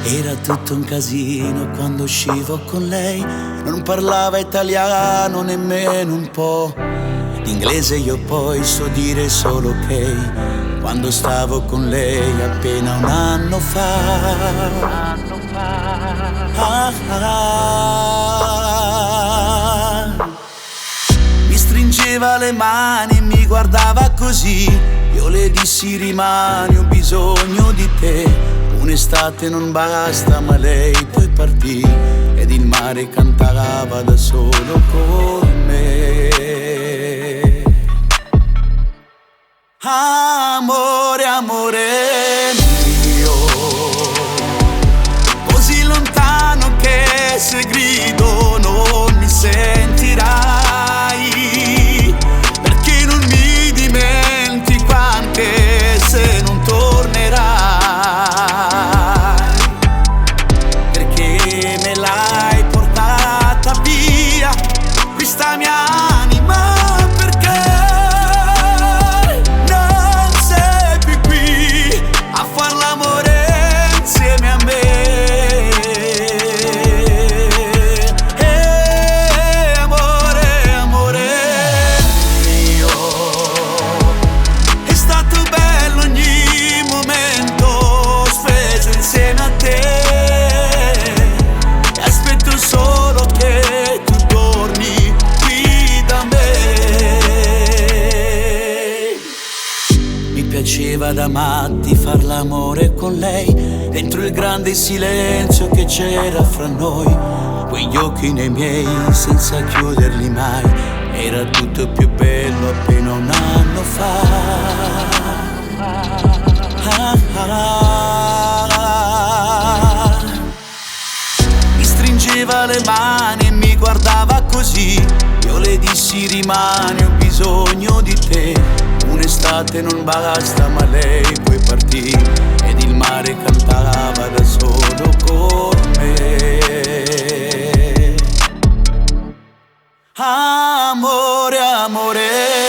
Era tutto un casino quando uscivo con lei. Non parlava italiano nemmeno un po'. L'inglese io poi so dire solo ok. Quando stavo con lei appena un anno fa. Mi stringeva le mani e mi guardava così. Io le dissi rimani, ho bisogno di te. Un'estate non basta ma lei poi partì ed il mare cantava da solo con me. Amore, amore mio, così lontano che se grido non mi sentirai, perché non mi dimentico anche se non tornerai, perché me l'hai portata via questa mia anima. Piaceva da matti far l'amore con lei, dentro il grande silenzio che c'era fra noi, quegli occhi nei miei senza chiuderli mai, era tutto più bello appena un anno fa. Mi stringeva le mani e mi guardava così, io le dissi rimani, ho bisogno di te. Un'estate non basta ma lei poi partì ed il mare cantava da solo con me. Amore, amore